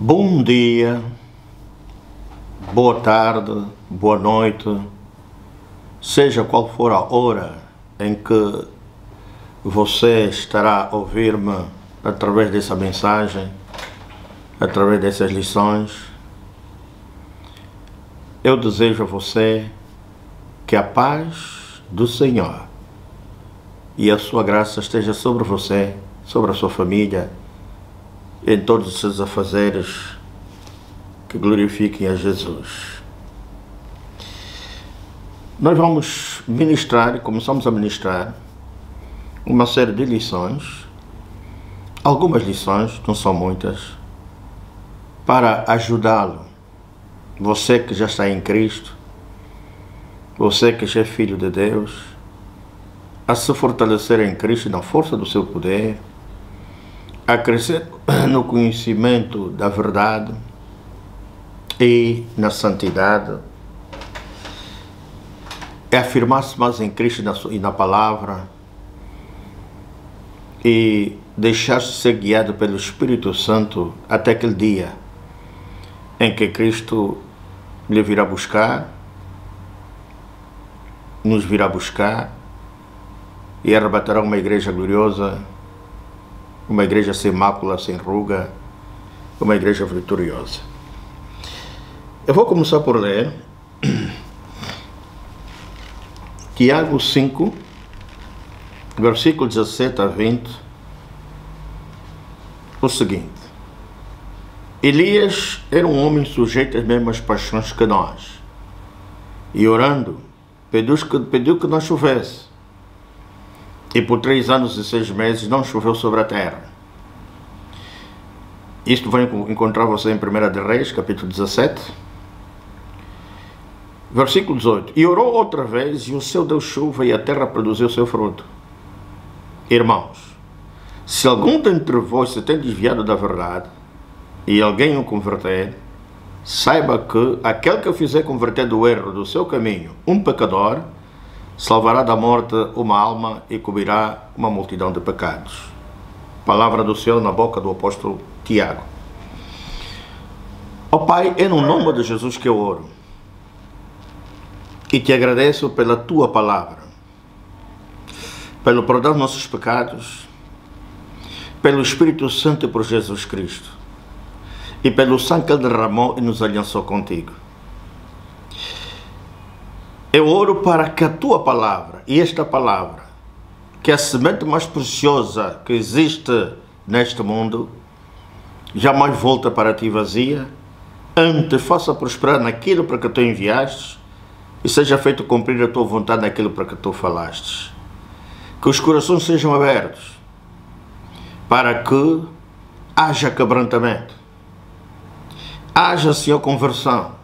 Bom dia, boa tarde, boa noite, seja qual for a hora em que você estará a ouvir-me através dessa mensagem, através dessas lições. Eu desejo a você que a paz do Senhor e a sua graça esteja sobre você, sobre a sua família, em todos os seus afazeres, que glorifiquem a Jesus. Nós vamos ministrar, e começamos a ministrar, uma série de lições, algumas lições, não são muitas, para ajudá-lo, você que já está em Cristo, você que já é filho de Deus, a se fortalecer em Cristo na força do seu poder, a crescer no conhecimento da verdade e na santidade, é afirmar-se mais em Cristo e na palavra e deixar-se ser guiado pelo Espírito Santo até aquele dia em que Cristo lhe virá buscar, nos virá buscar e arrebatará uma igreja gloriosa, uma igreja sem mácula, sem ruga, uma igreja vitoriosa. Eu vou começar por ler Tiago 5, versículo 17 a 20, o seguinte: Elias era um homem sujeito às mesmas paixões que nós, e orando, pediu que não chovesse. E por 3 anos e 6 meses não choveu sobre a terra. Isto vai encontrar você em 1 de Reis, capítulo 17, versículo 18. E orou outra vez, e o céu deu chuva, e a terra produziu seu fruto. Irmãos, se algum dentre vós se tem desviado da verdade, e alguém o converter, saiba que aquele que o fizer converter do erro do seu caminho, um pecador, salvará da morte uma alma e cobrirá uma multidão de pecados. Palavra do Senhor na boca do apóstolo Tiago. Ó Pai, é no nome de Jesus que eu oro e te agradeço pela tua palavra, pelo perdão dos nossos pecados, pelo Espírito Santo e por Jesus Cristo, e pelo sangue que ele derramou e nos aliançou contigo. Eu oro para que a tua palavra, e esta palavra, que é a semente mais preciosa que existe neste mundo, jamais volta para ti vazia, antes faça prosperar naquilo para que tu enviaste e seja feito cumprir a tua vontade naquilo para que tu falaste. Que os corações sejam abertos para que haja quebrantamento, haja, Senhor, conversão,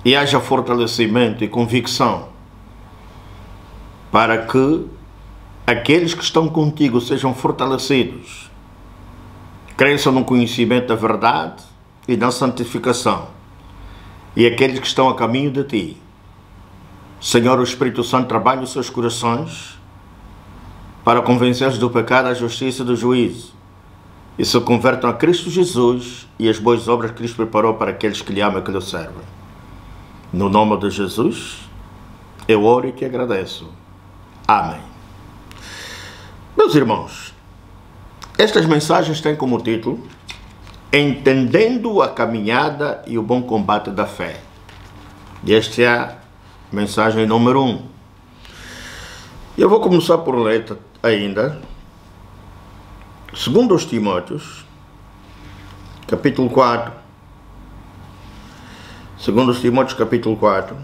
e haja fortalecimento e convicção, para que aqueles que estão contigo sejam fortalecidos, cresçam no conhecimento da verdade e na santificação, e aqueles que estão a caminho de ti, Senhor, o Espírito Santo trabalha os seus corações para convencer-os do pecado, da justiça e do juízo, e se convertam a Cristo Jesus e as boas obras que Cristo preparou para aqueles que lhe amam e que lhe servem. No nome de Jesus, eu oro e te agradeço. Amém. Meus irmãos, estas mensagens têm como título Entendendo a caminhada e o bom combate da fé. E esta é a mensagem número 1. Eu vou começar por ler ainda 2 Timóteos, capítulo 4. 2 Timóteos capítulo 4,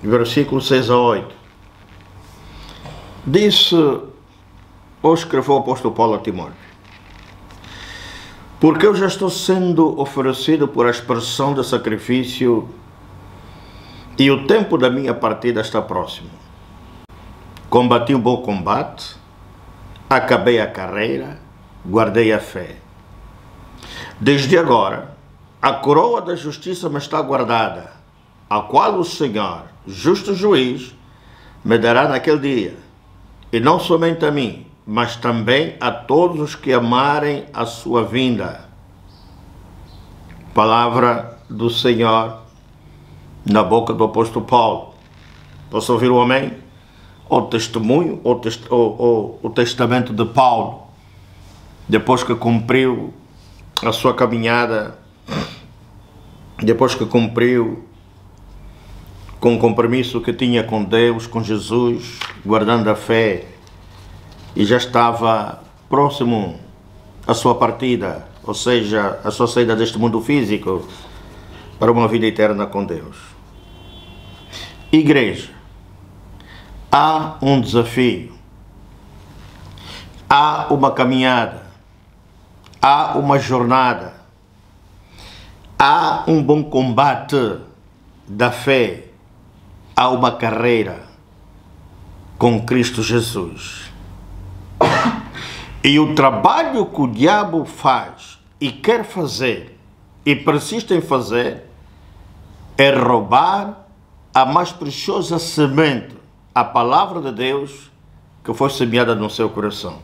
versículo 6 a 8. Disse, ou escreveu o apóstolo Paulo a Timóteo: Porque eu já estou sendo oferecido por aspersão de sacrifício e o tempo da minha partida está próximo. Combati um bom combate, acabei a carreira, guardei a fé. Desde agora, a coroa da justiça me está guardada, a qual o Senhor, justo juiz, me dará naquele dia, e não somente a mim, mas também a todos os que amarem a sua vinda. Palavra do Senhor na boca do apóstolo Paulo. Posso ouvir o amém? O testemunho, o testamento de Paulo, depois que cumpriu a sua caminhada, depois que cumpriu com o compromisso que tinha com Deus, com Jesus, guardando a fé, e já estava próximo à sua partida, ou seja, a sua saída deste mundo físico para uma vida eterna com Deus. Igreja, há um desafio, há uma caminhada, há uma jornada, há um bom combate da fé, há uma carreira com Cristo Jesus. E o trabalho que o diabo faz e quer fazer e persiste em fazer é roubar a mais preciosa semente, a palavra de Deus que foi semeada no seu coração.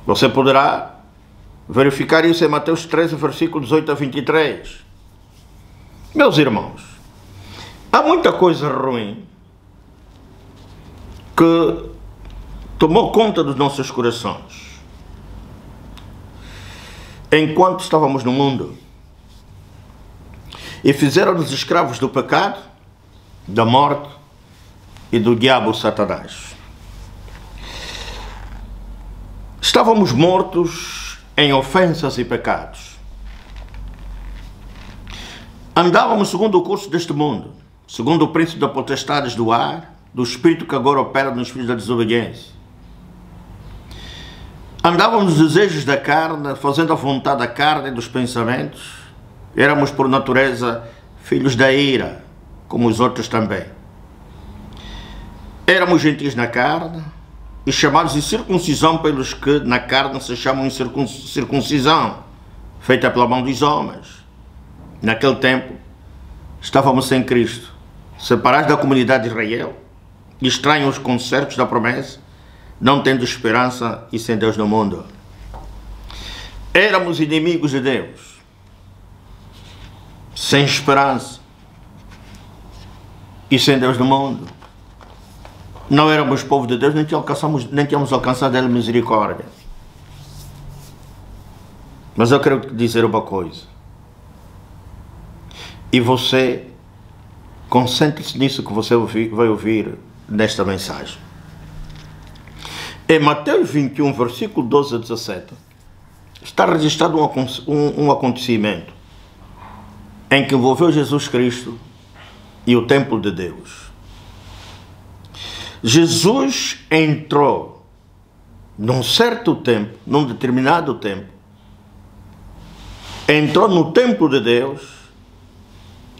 Você poderá verificar isso em Mateus 13, versículos 18 a 23. Meus irmãos, há muita coisa ruim que tomou conta dos nossos corações enquanto estávamos no mundo e fizeram-nos escravos do pecado, da morte e do diabo Satanás. Estávamos mortos em ofensas e pecados. Andávamos segundo o curso deste mundo, segundo o príncipe das potestades do ar, do espírito que agora opera nos filhos da desobediência. Andávamos nos desejos da carne, fazendo a vontade da carne e dos pensamentos. Éramos por natureza filhos da ira, como os outros também. Éramos gentis na carne e chamados de circuncisão pelos que na carne se chamam de circuncisão, feita pela mão dos homens. Naquele tempo estávamos sem Cristo, separados da comunidade de Israel, estranhos aos concertos da promessa, não tendo esperança e sem Deus no mundo. Éramos inimigos de Deus, sem esperança e sem Deus no mundo. Não éramos povo de Deus, nem tínhamos alcançado a misericórdia. Mas eu quero dizer uma coisa, e você concentre-se nisso que você vai ouvir nesta mensagem. Em Mateus 21, versículo 12 a 17, está registrado um acontecimento em que envolveu Jesus Cristo e o templo de Deus. Jesus entrou num certo tempo, num determinado tempo, entrou no templo de Deus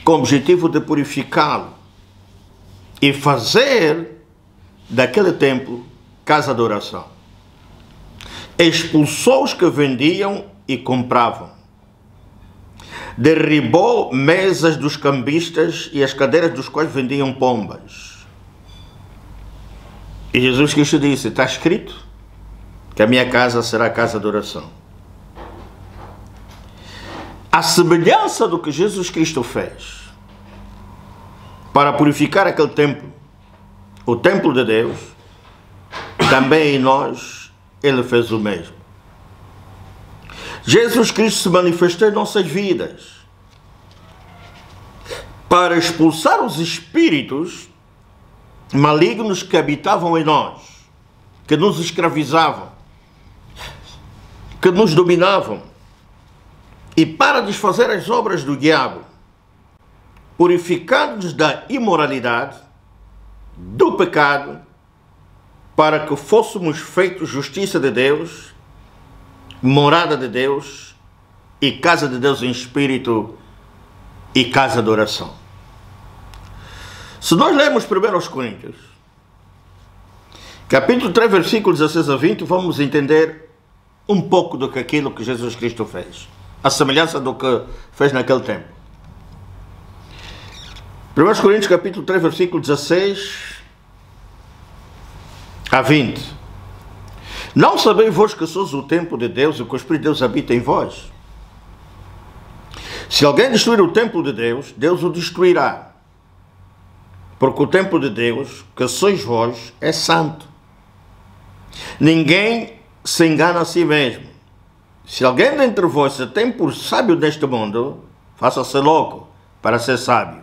com o objetivo de purificá-lo e fazer daquele templo casa de oração. Expulsou os que vendiam e compravam. Derribou mesas dos cambistas e as cadeiras dos quais vendiam pombas. E Jesus Cristo disse, está escrito que a minha casa será casa de oração. A semelhança do que Jesus Cristo fez para purificar aquele templo, o templo de Deus, também em nós Ele fez o mesmo. Jesus Cristo se manifestou em nossas vidas para expulsar os espíritos malignos que habitavam em nós, que nos escravizavam, que nos dominavam, e para desfazer as obras do diabo, purificando-nos da imoralidade, do pecado, para que fôssemos feitos justiça de Deus, morada de Deus e casa de Deus em espírito e casa de oração. Se nós lermos 1 Coríntios, capítulo 3, versículos 16 a 20, vamos entender um pouco do que aquilo que Jesus Cristo fez, a semelhança do que fez naquele tempo. 1 Coríntios, capítulo 3, versículo 16 a 20. Não sabeis vós que sois o templo de Deus e que o Espírito de Deus habita em vós? Se alguém destruir o templo de Deus, Deus o destruirá. Porque o templo de Deus, que sois vós, é santo. Ninguém se engana a si mesmo. Se alguém dentre vós se tem por sábio deste mundo, faça-se louco para ser sábio.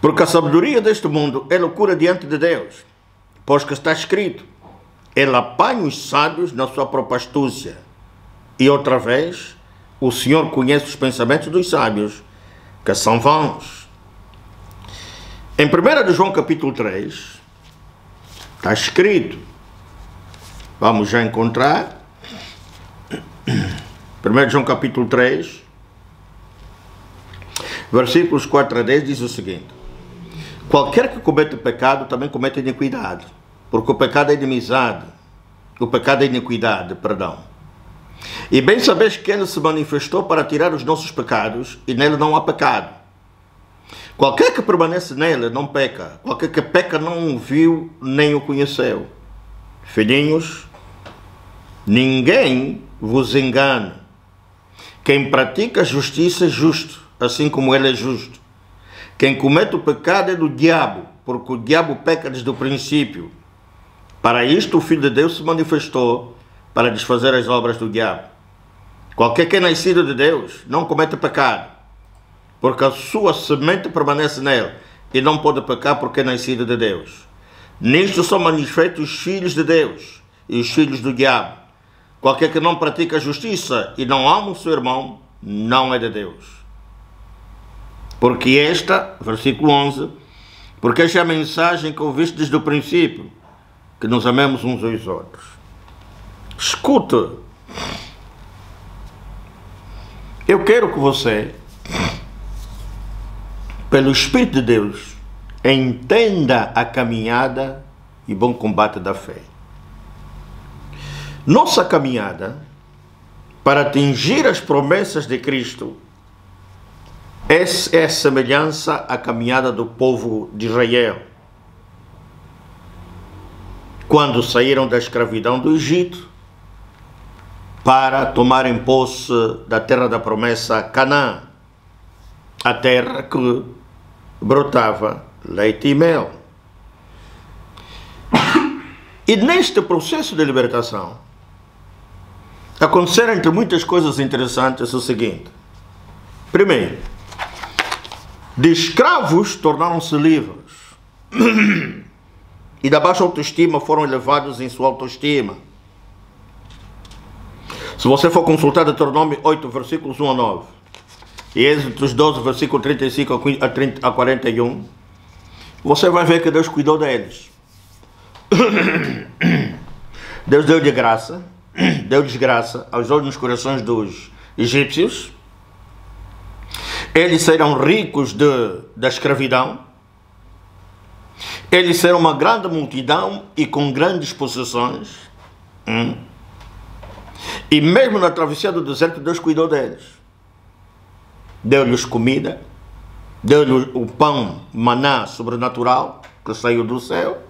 Porque a sabedoria deste mundo é loucura diante de Deus. Pois que está escrito, ele apanha os sábios na sua própria astúcia. E outra vez, o Senhor conhece os pensamentos dos sábios, que são vãos. Em 1 de João capítulo 3, está escrito, vamos já encontrar, 1 de João capítulo 3, versículos 4 a 10, diz o seguinte: qualquer que comete pecado também comete iniquidade, porque o pecado é inimizade, o pecado é iniquidade, perdão. E bem sabeis que ele se manifestou para tirar os nossos pecados, e nele não há pecado. Qualquer que permanece nele não peca, qualquer que peca não o viu nem o conheceu. Filhinhos, ninguém vos engane. Quem pratica a justiça é justo, assim como ele é justo. Quem comete o pecado é do diabo, porque o diabo peca desde o princípio. Para isto o Filho de Deus se manifestou, para desfazer as obras do diabo. Qualquer que é nascido de Deus não comete pecado, porque a sua semente permanece nele, e não pode pecar porque é nascido de Deus. Nisto são manifestos os filhos de Deus e os filhos do diabo. Qualquer que não pratica a justiça e não ama o seu irmão, não é de Deus. Porque esta, versículo 11, porque esta é a mensagem que ouviste desde o princípio, que nos amemos uns aos outros. Escuta, eu quero que você, pelo Espírito de Deus, entenda a caminhada e bom combate da fé. Nossa caminhada para atingir as promessas de Cristo é semelhança à caminhada do povo de Israel, quando saíram da escravidão do Egito para tomarem posse da terra da promessa Canaã, a terra que brotava leite e mel. E neste processo de libertação aconteceram, entre muitas coisas interessantes, o seguinte: primeiro, de escravos tornaram-se livres e da baixa autoestima foram elevados em sua autoestima. Se você for consultar Deuteronômio 8, versículos 1 a 9, e Êxodo 12, versículo 35 a 41, você vai ver que Deus cuidou deles. Deus deu-lhes graça aos olhos nos corações dos egípcios. Eles serão ricos da escravidão. Eles serão uma grande multidão e com grandes possessões. E mesmo na travessia do deserto, Deus cuidou deles. Deu-lhes comida, deu-lhes o pão maná sobrenatural que saiu do céu,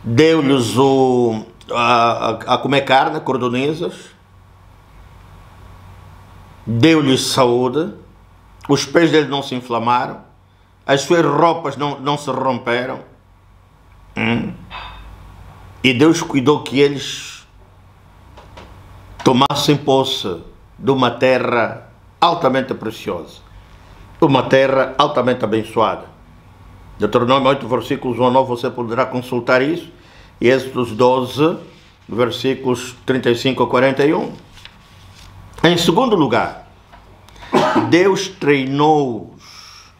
deu-lhes a comer carne, cordonizas, deu-lhes saúde, os pés deles não se inflamaram, as suas roupas não se romperam, e Deus cuidou que eles tomassem posse de uma terra altamente preciosa, uma terra altamente abençoada. Deuteronômio 8, versículos 1 a 9, você poderá consultar isso, e Êxodo 12, versículos 35 a 41. Em segundo lugar, Deus treinou-os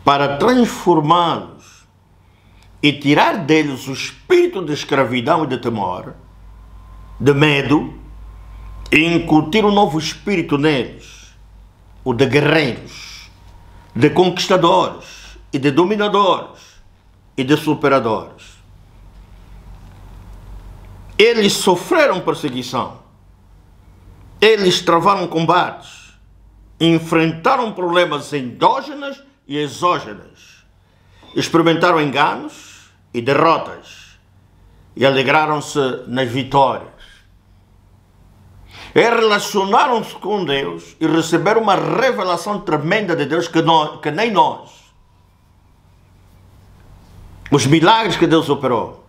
para transformá-los e tirar deles o espírito de escravidão e de temor, de medo, e incutir um novo espírito neles, o de guerreiros, de conquistadores, e de dominadores, e de superadores. Eles sofreram perseguição, eles travaram combates, enfrentaram problemas endógenas e exógenas, experimentaram enganos e derrotas, e alegraram-se nas vitórias. relacionaram-se com Deus e receberam uma revelação tremenda de Deus que nem nós. Os milagres que Deus operou,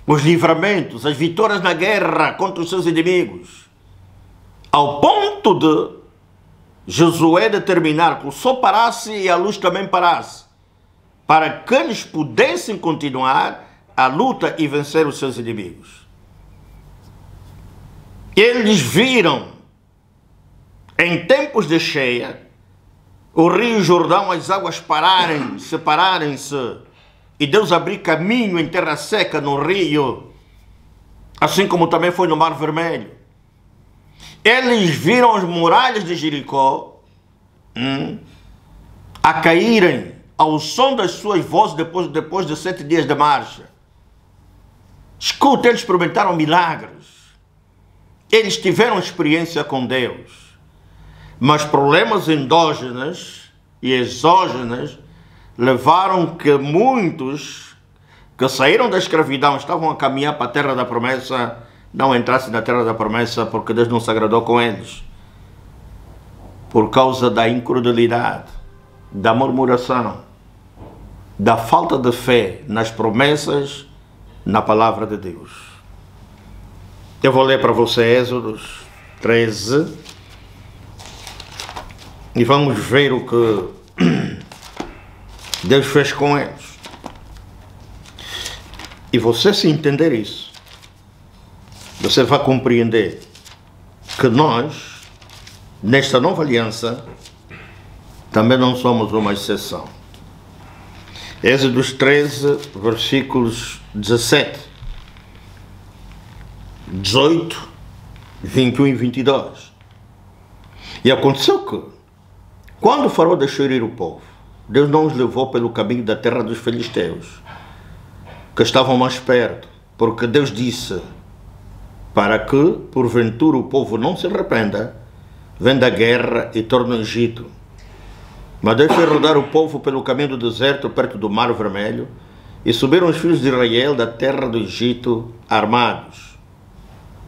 os livramentos, as vitórias na guerra contra os seus inimigos, ao ponto de Josué determinar que o sol parasse e a luz também parasse, para que eles pudessem continuar a luta e vencer os seus inimigos. Eles viram, em tempos de cheia, o rio Jordão, as águas separarem-se, e Deus abrir caminho em terra seca no rio, assim como também foi no Mar Vermelho. Eles viram as muralhas de Jericó a caírem ao som das suas vozes depois de 7 dias de marcha. Escuta, eles experimentaram milagres. Eles tiveram experiência com Deus. Mas problemas endógenos e exógenos levaram que muitos que saíram da escravidão, estavam a caminhar para a terra da promessa, não entrassem na terra da promessa porque Deus não se agradou com eles. Por causa da incredulidade, da murmuração, da falta de fé nas promessas, na palavra de Deus. Eu vou ler para você Êxodos 13 e vamos ver o que Deus fez com eles. E você, se entender isso, você vai compreender que nós, nesta nova aliança, também não somos uma exceção. Êxodos 13, versículos 17, 18, 21 e 22. E aconteceu que, quando o faraó deixou ir o povo, Deus não os levou pelo caminho da terra dos filisteus, que estavam mais perto, porque Deus disse, para que, porventura, o povo não se arrependa, venda a guerra e torne o Egito. Mas Deus fez rodar o povo pelo caminho do deserto, perto do Mar Vermelho, e subiram os filhos de Israel da terra do Egito armados.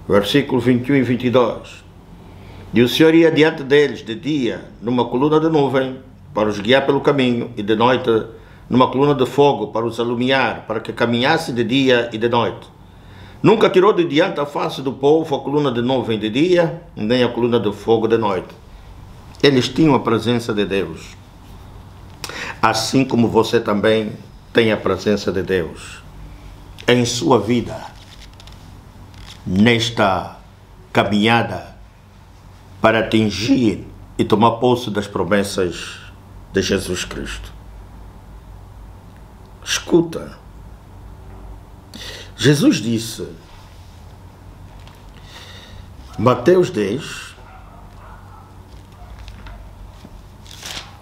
Versículo 21 e 22. E o Senhor ia diante deles de dia, numa coluna de nuvem, para os guiar pelo caminho, e de noite, numa coluna de fogo, para os alumiar, para que caminhasse de dia e de noite. Nunca tirou de diante a face do povo a coluna de nuvem de dia, nem a coluna de fogo de noite. Eles tinham a presença de Deus, assim como você também tem a presença de Deus em sua vida, nesta caminhada para atingir e tomar posse das promessas de Jesus Cristo. Escuta, Jesus disse, Mateus 10,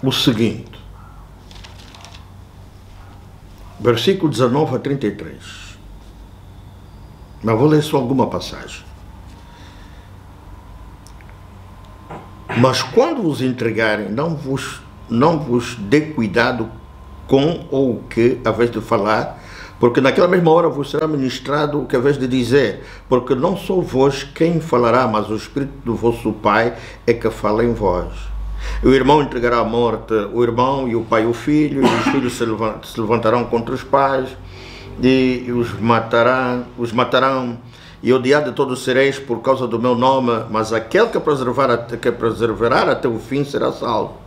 o seguinte, versículo 19 a 33. Mas vou ler só alguma passagem. Mas quando vos entregarem, não vos dê cuidado com ou o que haveis de falar, porque naquela mesma hora vos será ministrado o que haveis de dizer, porque não sou vós quem falará, mas o Espírito do vosso Pai é que fala em vós. O irmão entregará à morte o irmão, e o pai o filho, e os filhos se levantarão contra os pais, e os matarão, e odiado de todos sereis por causa do meu nome, mas aquele que perseverar até o fim será salvo.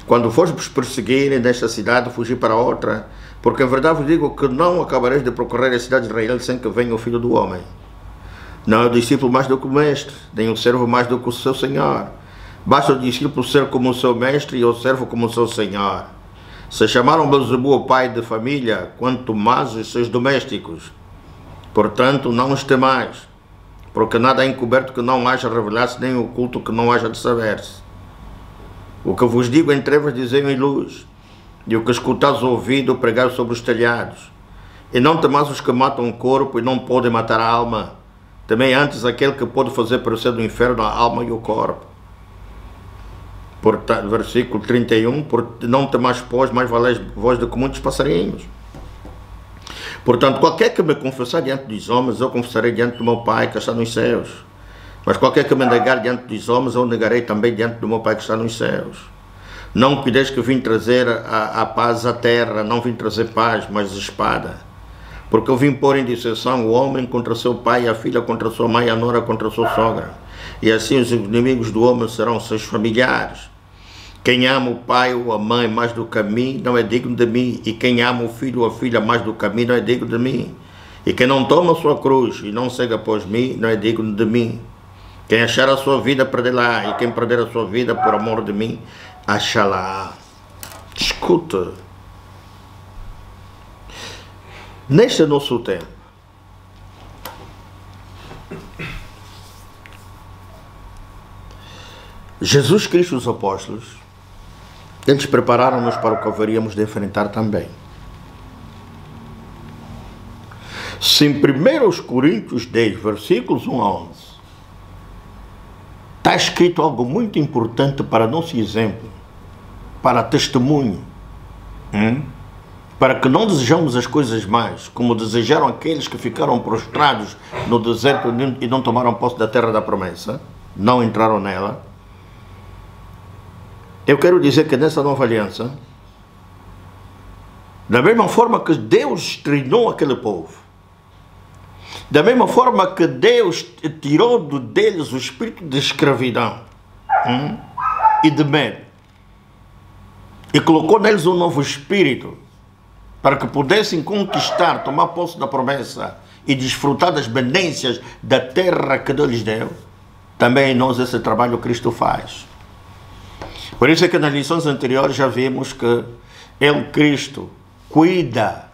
Quando vos perseguirem nesta cidade, fugir para outra, porque em verdade vos digo que não acabareis de percorrer a cidade de Israel sem que venha o Filho do Homem. Não é o discípulo mais do que o mestre, nem o servo mais do que o seu senhor. Basta o discípulo ser como o seu mestre e o servo como o seu senhor. Se chamaram Belzebu o pai de família, quanto mais os seus domésticos. Portanto, não os temais, porque nada é encoberto que não haja revelar-se, nem oculto que não haja de saber-se. O que vos digo em trevas, dizei em luz, e o que escutais ao ouvido, pregai sobre os telhados. E não temais os que matam o corpo e não podem matar a alma. Temei antes aquele que pode fazer parecer do inferno a alma e o corpo. Portanto, versículo 31, não temais, pois, mais valeis vós do que muitos passarinhos. Portanto, qualquer que me confessar diante dos homens, eu confessarei diante do meu Pai que está nos céus. Mas qualquer que me negar diante dos homens, eu negarei também diante do meu Pai que está nos céus. Não cuideis que vim trazer a paz à terra, não vim trazer paz, mas espada. Porque eu vim pôr em disseção o homem contra seu pai, a filha contra sua mãe, a nora contra sua sogra. E assim os inimigos do homem serão seus familiares. Quem ama o pai ou a mãe mais do que a mim, não é digno de mim. E quem ama o filho ou a filha mais do que a mim, não é digno de mim. E quem não toma a sua cruz e não segue após mim, não é digno de mim. Quem achar a sua vida, perderá. E quem perder a sua vida por amor de mim, achará. Escuta. Neste nosso tempo, Jesus Cristo e os apóstolos, eles prepararam-nos para o que haveríamos de enfrentar também. Se em 1 Coríntios 10, versículos 1 a 11, está escrito algo muito importante para nosso exemplo, para testemunho, para que não desejamos as coisas mais, como desejaram aqueles que ficaram prostrados no deserto e não tomaram posse da terra da promessa, não entraram nela. Eu quero dizer que nessa nova aliança, da mesma forma que Deus treinou aquele povo, da mesma forma que Deus tirou deles o espírito de escravidão e de medo, e colocou neles um novo espírito, para que pudessem conquistar, tomar posse da promessa e desfrutar das bênçãos da terra que Deus lhes deu, também em nós esse trabalho Cristo faz. Por isso é que nas lições anteriores já vimos que Ele, Cristo, cuida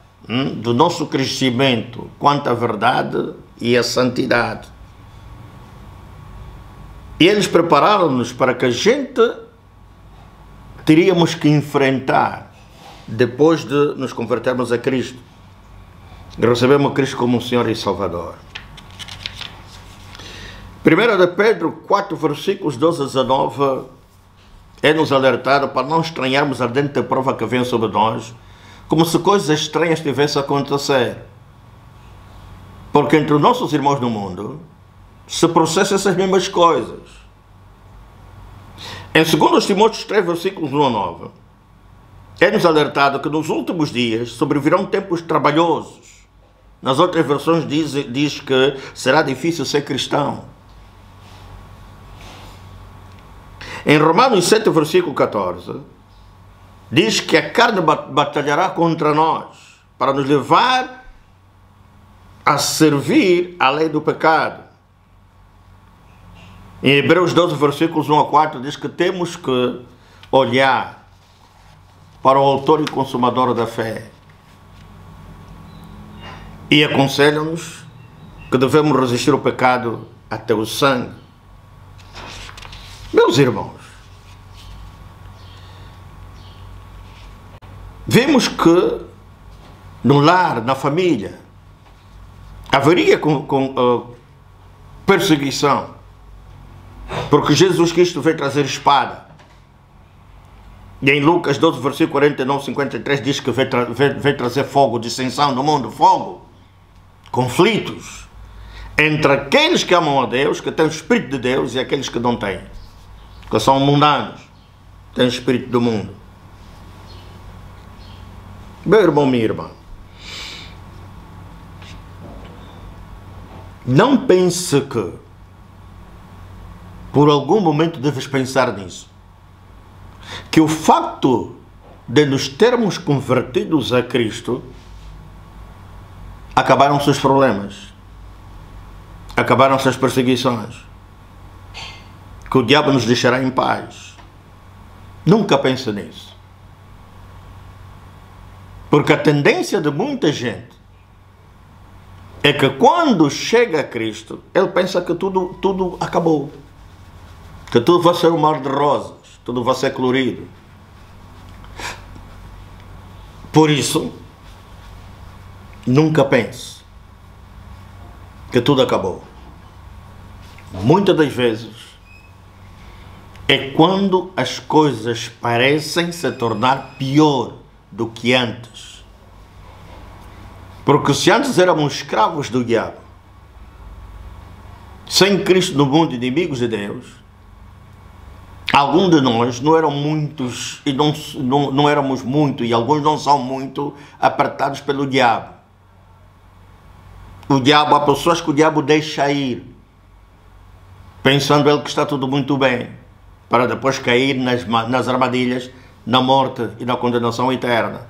do nosso crescimento quanto à verdade e à santidade. E eles prepararam-nos para que a gente teríamos que enfrentar depois de nos convertermos a Cristo, recebemos Cristo como Senhor e Salvador. 1 de Pedro 4, versículos 12 a 19, é nos alertado para não estranharmos a ardente prova que vem sobre nós, como se coisas estranhas estivessem a acontecer. Porque entre os nossos irmãos no mundo se processam essas mesmas coisas. Em 2 Timóteo 3, versículos 1 a 9, é-nos alertado que nos últimos dias sobrevirão tempos trabalhosos. Nas outras versões diz que será difícil ser cristão. Em Romanos 7, versículo 14, diz que a carne batalhará contra nós para nos levar a servir a lei do pecado. Em Hebreus 12, versículos 1 a 4, diz que temos que olhar para o autor e consumador da fé. E aconselha-nos que devemos resistir ao pecado até o sangue. Meus irmãos, vimos que no lar, na família, haveria perseguição, porque Jesus Cristo veio trazer espada. E em Lucas 12, versículo 49, 53, diz que veio trazer fogo, dissensão no mundo, fogo, conflitos entre aqueles que amam a Deus, que têm o Espírito de Deus, e aqueles que não têm, que são mundanos, têm o Espírito do mundo. Meu irmão, minha irmã, não pense que por algum momento deves pensar nisso, que o facto de nos termos convertidos a Cristo acabaram-se os problemas, acabaram-se as perseguições, que o diabo nos deixará em paz. Nunca pense nisso, porque a tendência de muita gente é que quando chega a Cristo, ele pensa que tudo acabou, que tudo vai ser um mar de rosas, tudo vai ser colorido. Por isso, nunca pense que tudo acabou. Muitas das vezes é quando as coisas parecem se tornar pior do que antes. Porque se antes éramos escravos do diabo, Sem Cristo no mundo, inimigos de Deus, alguns de nós não eram muitos, e não éramos muito, e alguns não são muito apertados pelo diabo. Há pessoas que o diabo deixa ir, pensando ele que está tudo muito bem, para depois cair nas armadilhas, na morte e na condenação eterna.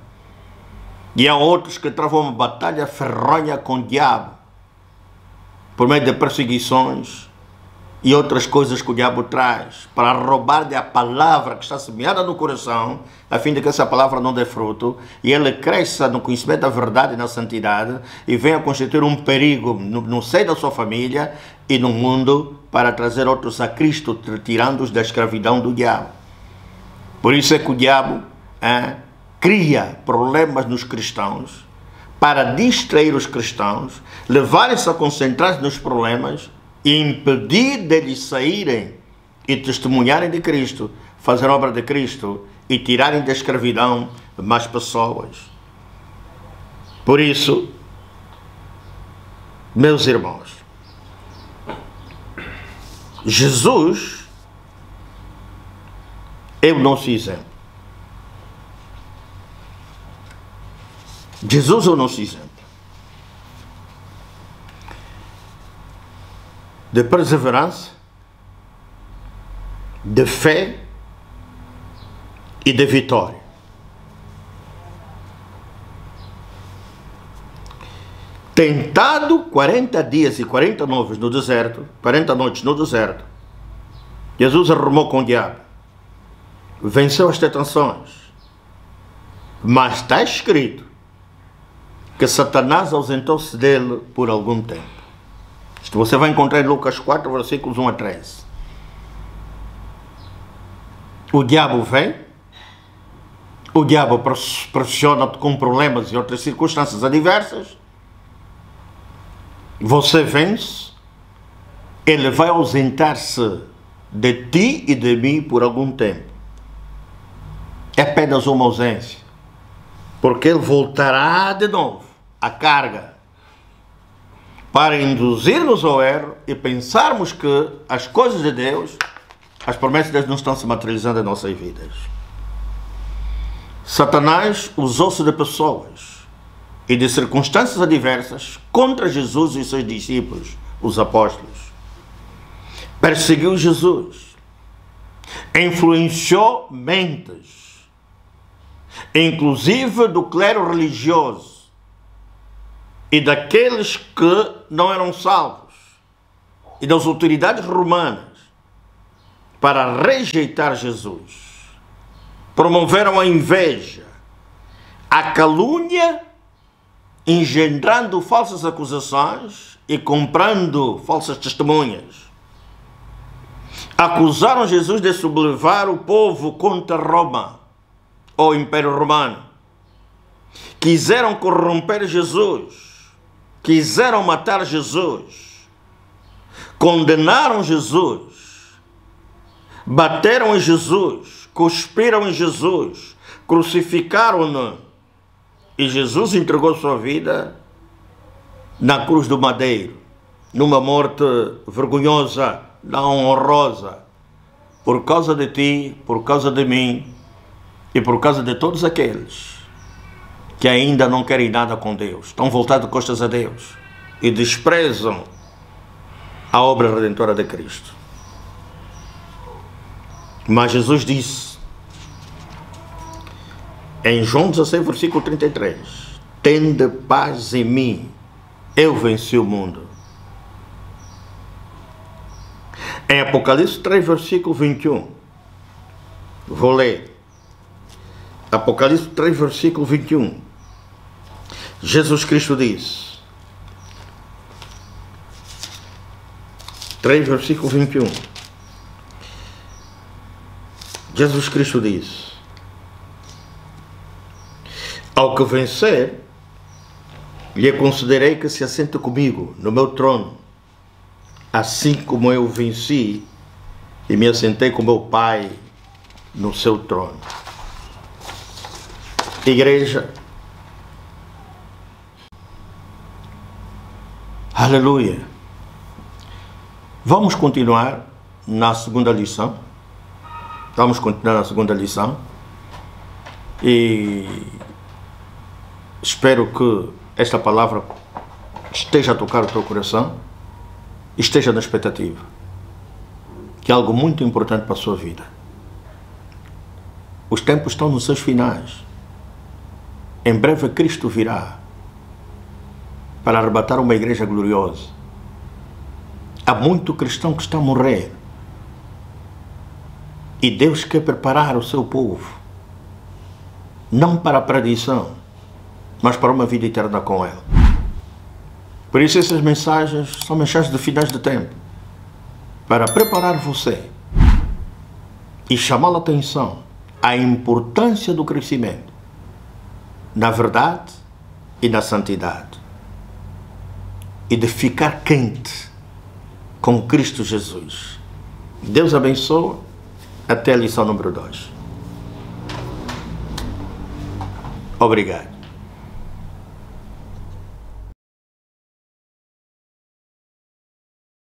E há outros que travam uma batalha ferronha com o diabo, por meio de perseguições e outras coisas que o diabo traz, para roubar-lhe a palavra que está semeada no coração, a fim de que essa palavra não dê fruto, e ele cresça no conhecimento da verdade e na santidade, e venha constituir um perigo no seio da sua família e no mundo, para trazer outros a Cristo, tirando-os da escravidão do diabo. Por isso é que o diabo cria problemas nos cristãos, para distrair os cristãos, levar-se a concentrar-se nos problemas e impedir deles saírem e testemunharem de Cristo, fazer a obra de Cristo e tirarem da escravidão mais pessoas. Por isso, meus irmãos, Jesus é o nosso exemplo. Jesus é o nosso exemplo de perseverança, de fé e de vitória. Tentado 40 dias e 40 noites no deserto, Jesus arrumou com o diabo, venceu as tentações, mas está escrito que Satanás ausentou-se dele por algum tempo. Isto você vai encontrar em Lucas 4, versículos 1 a 13. O diabo vem, o diabo pressiona-te com problemas e outras circunstâncias adversas, você vence, ele vai ausentar-se de ti e de mim por algum tempo. É apenas uma ausência, porque ele voltará de novo à carga, para induzir-nos ao erro e pensarmos que as coisas de Deus, as promessas de Deus não estão se materializando em nossas vidas. Satanás usou-se de pessoas e de circunstâncias adversas contra Jesus e seus discípulos, os apóstolos. Perseguiu Jesus, influenciou mentes, inclusive do clero religioso, e daqueles que não eram salvos, e das autoridades romanas, para rejeitar Jesus. Promoveram a inveja, a calúnia, engendrando falsas acusações e comprando falsas testemunhas. Acusaram Jesus de sublevar o povo contra Roma, ou Império Romano. Quiseram corromper Jesus. Quiseram matar Jesus, condenaram Jesus, bateram em Jesus, cuspiram em Jesus, crucificaram-no, e Jesus entregou sua vida na cruz do madeiro, numa morte vergonhosa, não honrosa, por causa de ti, por causa de mim e por causa de todos aqueles que ainda não querem nada com Deus, estão voltados de costas a Deus e desprezam a obra redentora de Cristo. Mas Jesus disse, em João 16, versículo 33, tende paz em mim, eu venci o mundo. Em Apocalipse 3, versículo 21, vou ler, Apocalipse 3, versículo 21, Jesus Cristo diz, 3, versículo 21, Jesus Cristo diz, ao que vencer, lhe concederei que se assente comigo no meu trono, assim como eu venci e me assentei com meu Pai no seu trono. Igreja, aleluia, Vamos continuar na segunda lição. Vamos continuar na segunda lição. E espero que esta palavra esteja a tocar o teu coração, esteja na expectativa, que é algo muito importante para a sua vida. Os tempos estão nos seus finais. Em breve Cristo virá para arrebatar uma igreja gloriosa. Há muito cristão que está a morrer. E Deus quer preparar o seu povo, não para a perdição, mas para uma vida eterna com Ele. Por isso essas mensagens são mensagens de finais de tempo, para preparar você e chamar a atenção à importância do crescimento na verdade e na santidade, e de ficar quente com Cristo Jesus. Deus abençoe. Até a lição número 2. Obrigado.